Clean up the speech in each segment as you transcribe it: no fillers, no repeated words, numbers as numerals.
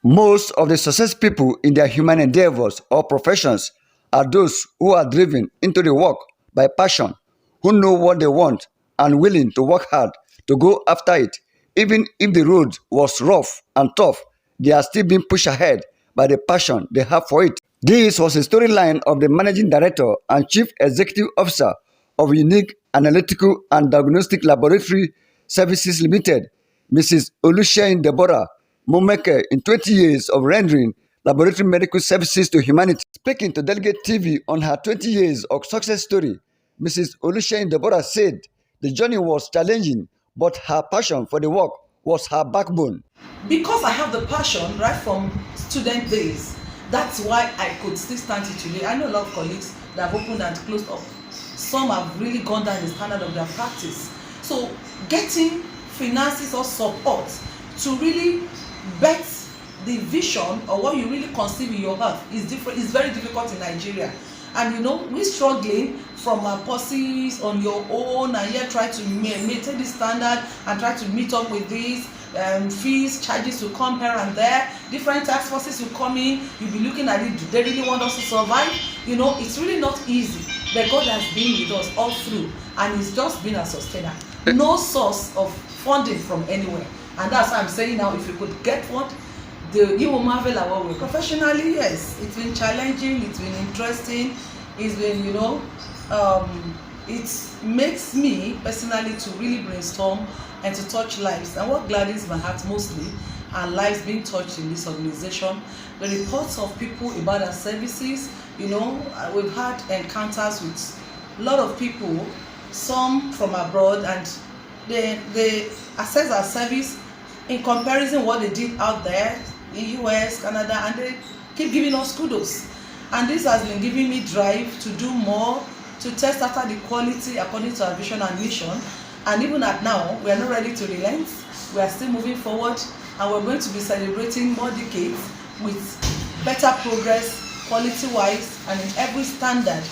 Most of the success people in their human endeavors or professions are those who are driven into the work by passion, who know what they want and willing to work hard to go after it. Even if the road was rough and tough, they are still being pushed ahead by the passion they have for it. This was a storyline of the managing director and chief executive officer of Unique Analytical and Diagnostic Laboratory Services Limited, Mrs. Oluseyin Deborah Momeke, in 20 years of rendering laboratory medical services to humanity. Speaking to Delegate TV on her 20 years of success story, Mrs. Oluseyin Deborah said the journey was challenging, but her passion for the work was her backbone. Because I have the passion right from student days, that's why I could still stand here today. I know a lot of colleagues that have opened and closed up. Some have really gone down the standard of their practice. So getting finances or support to really bet the vision or what you really conceive in your heart is very difficult in Nigeria. And you know, we're struggling from our policies on your own, and yet try to maintain this standard and try to meet up with these fees, charges will come here and there. Different tax forces will come in. You'll be looking at it. Do they really want us to survive? You know, it's really not easy. But God has been with us all through, and it's just been a sustainer. No source of funding from anywhere. And that's why I'm saying now, if you could get one, you will marvel at what we're professionally. Yes, it's been challenging, it's been interesting, it's been, you know, it makes me personally to really brainstorm and to touch lives. And what gladdens my heart mostly are lives being touched in this organization. The reports of people about our services, you know, we've had encounters with a lot of people, some from abroad, and they assess our service in comparison what they did out there in US, Canada, and they keep giving us kudos. And this has been giving me drive to do more, to test after the quality according to our vision and mission. And even at now, we are not ready to relent. We are still moving forward, and we're going to be celebrating more decades with better progress, quality-wise, and in every standard.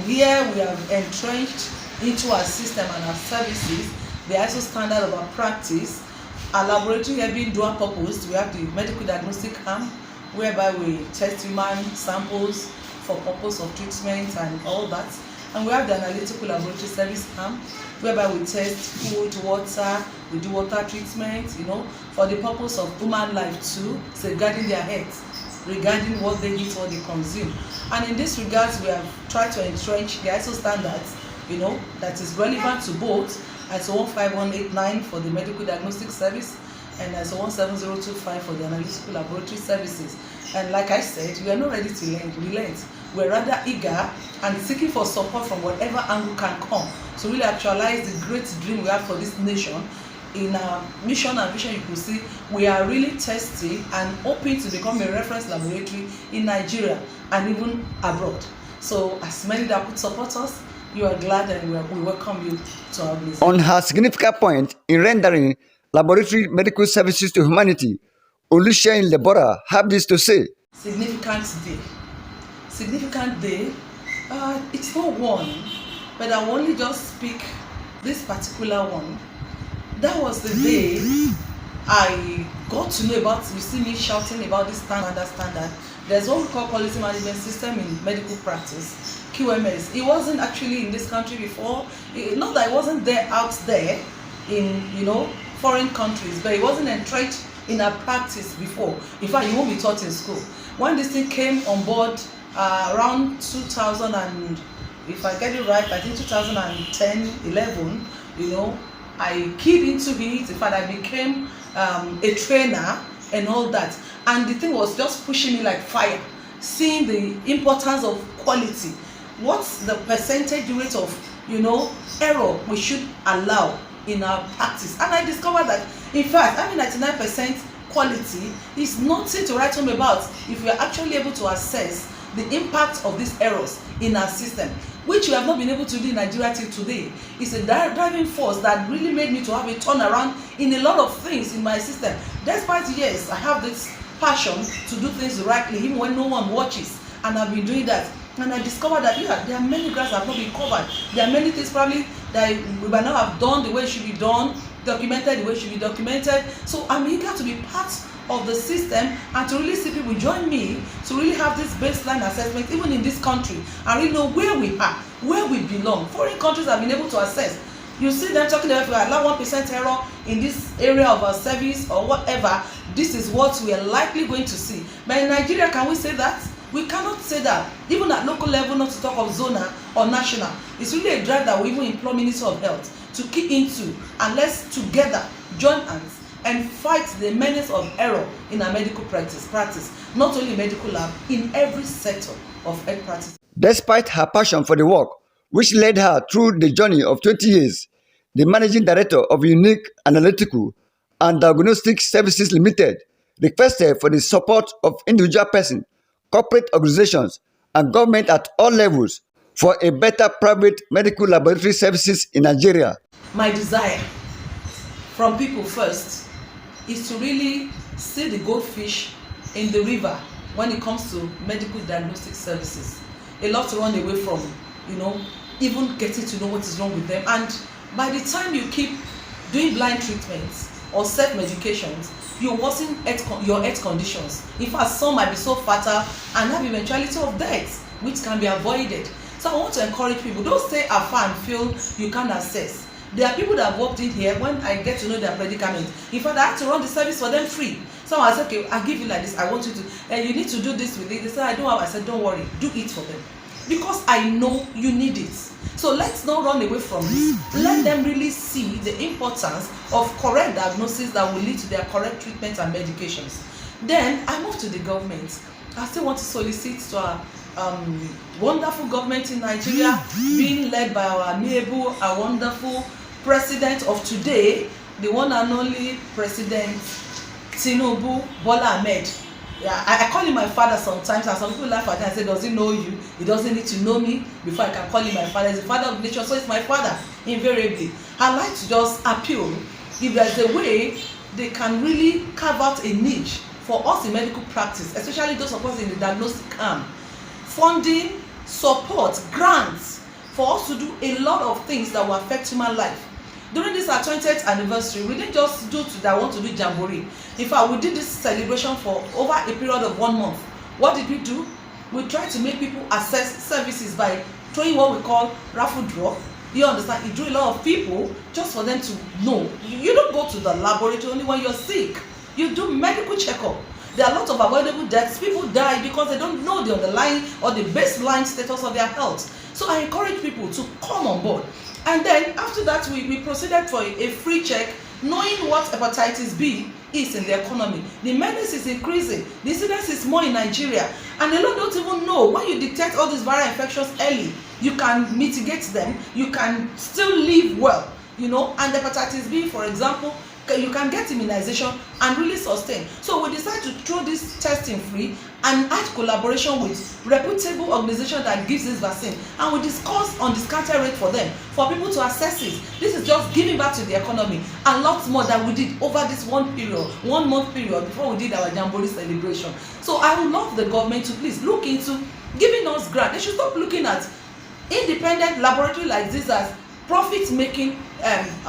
Here we have entrenched into our system and our services the ISO standard of our practice. Our laboratory here being dual purpose. We have the medical diagnostic arm, whereby we test human samples for purpose of treatment and all that. And we have the analytical laboratory service arm, whereby we test food, water, we do water treatment, you know, for the purpose of human life too, safeguarding their health, regarding what they eat, what they consume. And in this regards, we have tried to entrench the ISO standards, you know, that is relevant to both ISO 15189 for the medical diagnostic service and ISO 17025 for the analytical laboratory services. And like I said, we are not ready to relent. We're rather eager and seeking for support from whatever angle can come to really actualize the great dream we have for this nation. In our mission and vision, you could see we are really thirsty and hoping to become a reference laboratory in Nigeria and even abroad. So as many that could support us, you are glad, and we welcome you to our business. On her significant point in rendering laboratory medical services to humanity, Oluseyin Deborah have this to say. Significant day. Significant day. It's not one, but I will only just speak this particular one. That was the day I got to know about, you see me shouting about this standard. There's what we call quality management system in medical practice, QMS. It wasn't actually in this country before. Not that it wasn't there out there in, you know, foreign countries, but it wasn't entrenched in our practice before. In fact, it won't be taught in school. When this thing came on board around 2000, and if I get it right, I think 2010, 11, you know, I keyed into it. In fact, I became a trainer and all that. And the thing was just pushing me like fire, seeing the importance of quality. What's the percentage rate of, you know, error we should allow in our practice? And I discovered that, in fact, having 99% quality is nothing to write home about if we are actually able to assess the impact of these errors in our system, which we have not been able to do in Nigeria till today. It's a driving force that really made me to have a turnaround in a lot of things in my system. Despite, yes, I have this passion to do things rightly, even when no one watches, and I've been doing that. And I discovered that, yeah, there are many grants that have not been covered. There are many things probably that we might not have done the way it should be done. documented the way it should be documented. So I'm eager to be part of the system and to really see people join me to really have this baseline assessment even in this country and really know where we are, where we belong. Foreign countries have been able to assess. You see them talking about if we allow 1% error in this area of our service or whatever, this is what we are likely going to see. But in Nigeria, can we say that? We cannot say that. Even at local level, not to talk of zonal or national. It's really a drive that we even implore Ministry of Health to key into, and let's together join hands and fight the menace of error in our medical practice, not only medical lab, in every sector of health practice. Despite her passion for the work, which led her through the journey of 20 years, the managing director of Unique Analytical and Diagnostic Services Limited requested for the support of individual persons, corporate organizations, and government at all levels for a better private medical laboratory services in Nigeria. My desire from people first is to really see the goldfish in the river when it comes to medical diagnostic services. A lot to run away from, even getting to know what is wrong with them. And by the time you keep doing blind treatments or self-medications, you worsen your health conditions. In fact, some might be so fatal and have eventuality of death, which can be avoided. So I want to encourage people, don't stay afar and feel you can't access. There are people that have walked in here when I get to know their predicament. In fact, I have to run the service for them free. So I said, okay, I'll give you like this. I want you to, and you need to do this with it. They said, I don't have. I said, don't worry, do it for them. Because I know you need it. So let's not run away from this. Let them really see the importance of correct diagnosis that will lead to their correct treatment and medications. Then I move to the government. I still want to solicit to our wonderful government in Nigeria, being led by our amiable, our wonderful president of today, the one and only President Tinubu Bola Ahmed. Yeah, I call him my father sometimes, and some people laugh at me and say, does he know you? He doesn't need to know me before I can call him my father. He's the father of the nation, so it's my father, invariably. I like to just appeal, if there's a way they can really carve out a niche for us in medical practice, especially those of us in the diagnostic arm, funding, support, grants, for us to do a lot of things that will affect human life. During this our 20th anniversary, we didn't just do that I want to do jamboree. In fact, we did this celebration for over a period of 1 month. What did we do? We tried to make people access services by throwing what we call raffle draw. You understand? It drew a lot of people just for them to know. You don't go to the laboratory only when you're sick. You do medical checkup. There are a lot of avoidable deaths. People die because they don't know the underlying or the baseline status of their health. So I encourage people to come on board. And then after that, we proceeded for a free check, knowing what hepatitis B is in the economy. The menace is increasing. The incidence is more in Nigeria. And a lot don't even know. When you detect all these viral infections early, you can mitigate them. You can still live well, And hepatitis B, for example, you can get immunization and really sustain. So we decided to throw this testing free and add collaboration with reputable organization that gives this vaccine, and we discuss on discounted rate for them, for people to access it. This is just giving back to the economy, and lots more that we did over this 1 month period before we did our jamboree celebration. So I would love the government to please look into giving us grant. They should stop looking at independent laboratory like this as profit-making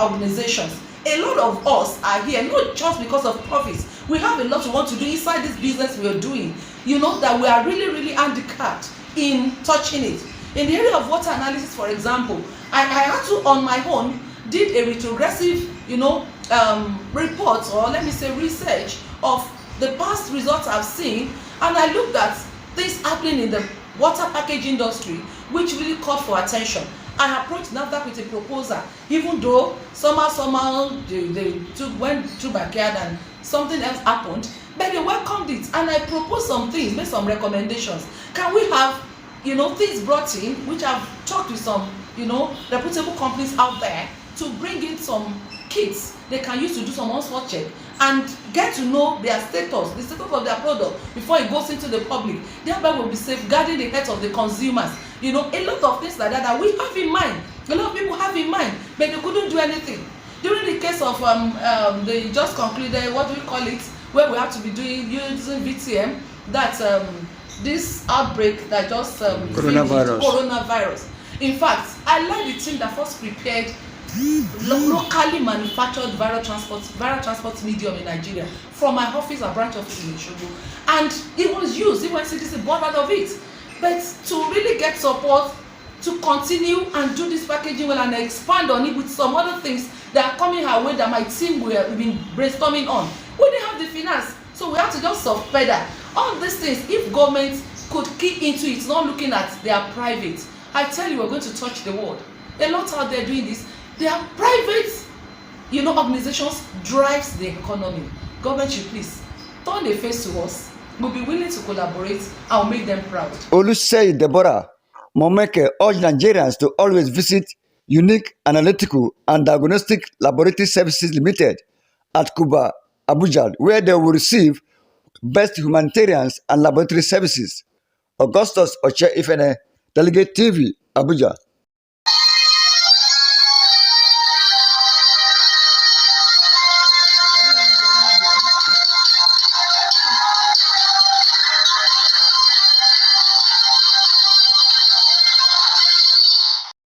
organizations. A lot of us are here not just because of profits. We have a lot we want to do inside this business we are doing, that we are really handicapped in touching it. In the area of water analysis, for example, I had to on my own did a retrogressive report, or let me say research of the past results I've seen, and I looked at things happening in the water package industry which really called for attention. I approached NAFDAC with a proposal, even though somehow they went through backyard and something else happened, but they welcomed it, and I proposed some things, made some recommendations. Can we have, things brought in, which I've talked with some, reputable companies out there to bring in some kits they can use to do some on-spot check and get to know their status, the status of their product before it goes into the public. Thereby will be safeguarding the health of the consumers. A lot of things like that we have in mind. A lot of people have in mind, but they couldn't do anything. During the case of they just concluded, what do we call it, where we have to be using VTM, that this outbreak that just coronavirus. In fact, I like the team that first prepared locally manufactured viral transport medium in Nigeria from my office, our branch office in Osogbo, and it was used. Even CDC bought out of it. But to really get support to continue and do this packaging well and expand on it with some other things that are coming our way that my team will have been brainstorming on, we didn't have the finance, so we have to just subpedal all these things. If government could key into it, not looking at their private, I tell you, we're going to touch the world. A lot out there doing this. Their private, organizations drives the economy. Government should please turn the face to us. We'll be willing to collaborate and we'll make them proud. Olusei Deborah Momeke urged Nigerians to always visit Unique Analytical and Diagnostic Laboratory Services Limited at Kuba, Abuja, where they will receive best humanitarians and laboratory services. Augustus Oche Ifene, Delegate TV, Abuja.